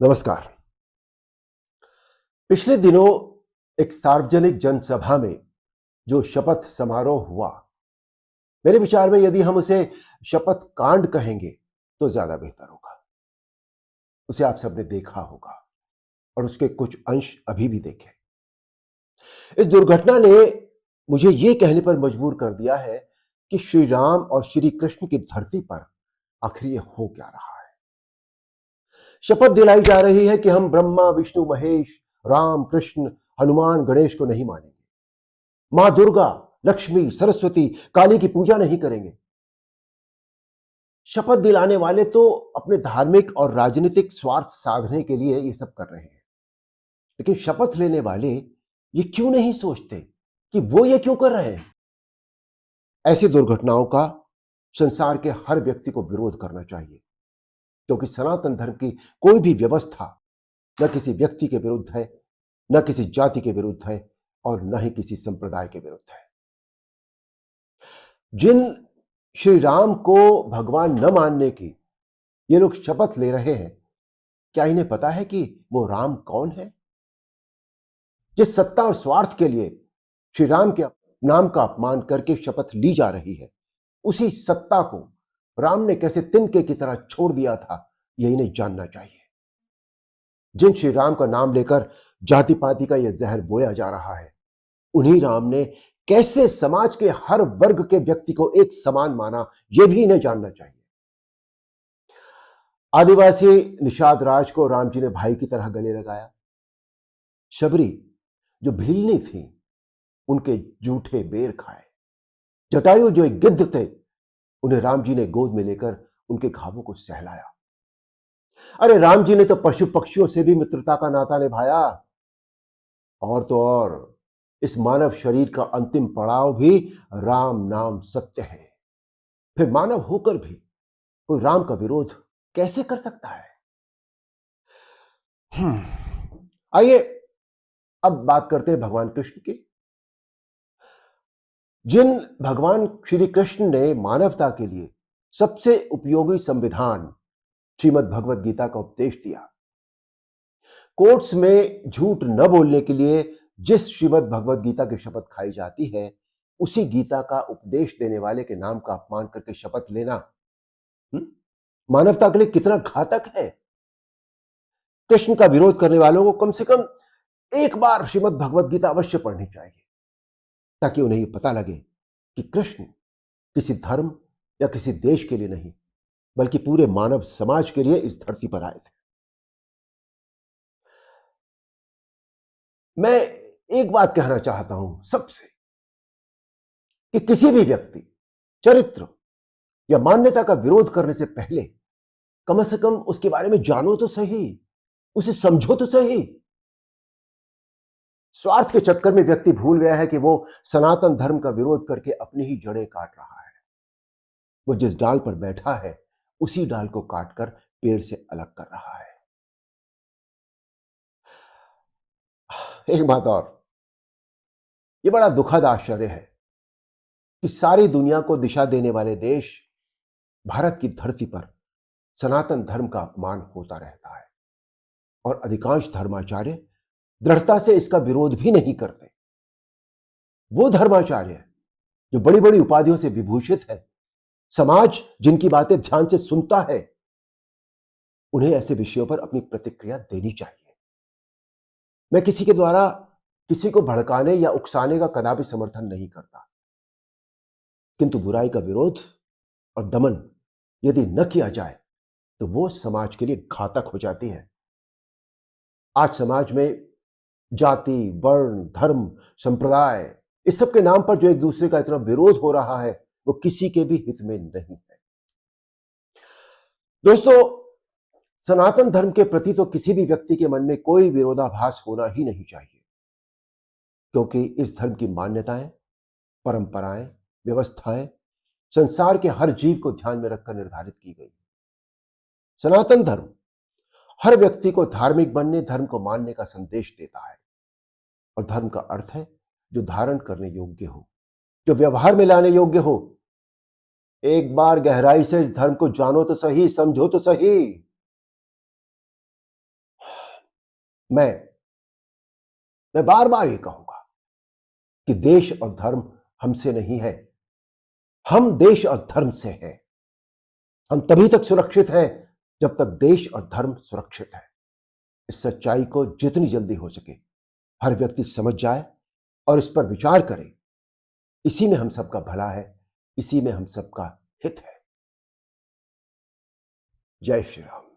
नमस्कार। पिछले दिनों एक सार्वजनिक जनसभा में जो शपथ समारोह हुआ, मेरे विचार में यदि हम उसे शपथ कांड कहेंगे तो ज्यादा बेहतर होगा। उसे आप सबने देखा होगा और उसके कुछ अंश अभी भी देखे। इस दुर्घटना ने मुझे यह कहने पर मजबूर कर दिया है कि श्री राम और श्री कृष्ण की धरती पर आखिर ये हो क्या रहा है। शपथ दिलाई जा रही है कि हम ब्रह्मा विष्णु महेश, राम कृष्ण, हनुमान गणेश को नहीं मानेंगे, मां दुर्गा, लक्ष्मी, सरस्वती, काली की पूजा नहीं करेंगे। शपथ दिलाने वाले तो अपने धार्मिक और राजनीतिक स्वार्थ साधने के लिए ये सब कर रहे हैं, लेकिन शपथ लेने वाले ये क्यों नहीं सोचते कि वो ये क्यों कर रहे हैं। ऐसी दुर्घटनाओं का संसार के हर व्यक्ति को विरोध करना चाहिए, क्योंकि सनातन धर्म की कोई भी व्यवस्था न किसी व्यक्ति के विरुद्ध है, न किसी जाति के विरुद्ध है और न ही किसी संप्रदाय के विरुद्ध है। जिन श्री राम को भगवान न मानने की ये लोग शपथ ले रहे हैं, क्या इन्हें पता है कि वो राम कौन है? जिस सत्ता और स्वार्थ के लिए श्री राम के नाम का अपमान करके शपथ ली जा रही है, उसी सत्ता को राम ने कैसे तिनके की तरह छोड़ दिया था, यह इन्हें जानना चाहिए। जिन श्री राम का नाम लेकर जाति पाति का यह जहर बोया जा रहा है, उन्हीं राम ने कैसे समाज के हर वर्ग के व्यक्ति को एक समान माना, यह भी इन्हें जानना चाहिए। आदिवासी निषाद राज को राम जी ने भाई की तरह गले लगाया। शबरी जो भीलनी थी, उनके जूठे बेर खाए। जटायु जो एक गिद्ध थे, उन्हें राम जी ने गोद में लेकर उनके घावों को सहलाया। अरे राम जी ने तो पशु पक्षियों से भी मित्रता का नाता निभाया। और तो और इस मानव शरीर का अंतिम पड़ाव भी राम नाम सत्य है। फिर मानव होकर भी कोई राम का विरोध कैसे कर सकता है? आइए अब बात करते हैं भगवान कृष्ण की। जिन भगवान श्री कृष्ण ने मानवता के लिए सबसे उपयोगी संविधान श्रीमद् भगवत गीता का उपदेश दिया, कोर्ट्स में झूठ न बोलने के लिए जिस श्रीमद् भगवत गीता की शपथ खाई जाती है, उसी गीता का उपदेश देने वाले के नाम का अपमान करके शपथ लेना मानवता के लिए कितना घातक है। कृष्ण का विरोध करने वालों को कम से कम एक बार श्रीमद् भगवत गीता अवश्य पढ़नी चाहिए, ताकि उन्हें यह पता लगे कि कृष्ण किसी धर्म या किसी देश के लिए नहीं, बल्कि पूरे मानव समाज के लिए इस धरती पर आए थे। मैं एक बात कहना चाहता हूं सबसे, कि किसी भी व्यक्ति चरित्र या मान्यता का विरोध करने से पहले कम से कम उसके बारे में जानो तो सही, उसे समझो तो सही। स्वार्थ के चक्कर में व्यक्ति भूल गया है कि वो सनातन धर्म का विरोध करके अपनी ही जड़ें काट रहा है। वो जिस डाल पर बैठा है, उसी डाल को काटकर पेड़ से अलग कर रहा है। एक बात और, ये बड़ा दुखद आश्चर्य है कि सारी दुनिया को दिशा देने वाले देश भारत की धरती पर सनातन धर्म का अपमान होता रहता है और अधिकांश धर्माचार्य दृढ़ता से इसका विरोध भी नहीं करते। वो धर्माचार्य जो बड़ी बड़ी उपाधियों से विभूषित है, समाज जिनकी बातें ध्यान से सुनता है, उन्हें ऐसे विषयों पर अपनी प्रतिक्रिया देनी चाहिए। मैं किसी के द्वारा किसी को भड़काने या उकसाने का कदापि समर्थन नहीं करता, किंतु बुराई का विरोध और दमन यदि न किया जाए तो वो समाज के लिए घातक हो जाती है। आज समाज में जाति, वर्ण, धर्म, संप्रदाय, इस सब के नाम पर जो एक दूसरे का इतना विरोध हो रहा है, वो किसी के भी हित में नहीं है। दोस्तों, सनातन धर्म के प्रति तो किसी भी व्यक्ति के मन में कोई विरोधाभास होना ही नहीं चाहिए, क्योंकि इस धर्म की मान्यताएं, परंपराएं, व्यवस्थाएं संसार के हर जीव को ध्यान में रखकर निर्धारित की गई। सनातन धर्म हर व्यक्ति को धार्मिक बनने, धर्म को मानने का संदेश देता है। और धर्म का अर्थ है जो धारण करने योग्य हो, जो व्यवहार में लाने योग्य हो। एक बार गहराई से इस धर्म को जानो तो सही, समझो तो सही। मैं मैं बार बार ये कहूंगा कि देश और धर्म हमसे नहीं है, हम देश और धर्म से हैं। हम तभी तक सुरक्षित हैं जब तक देश और धर्म सुरक्षित है। इस सच्चाई को जितनी जल्दी हो सके हर व्यक्ति समझ जाए और इस पर विचार करे। इसी में हम सबका भला है, इसी में हम सबका हित है। जय श्री राम।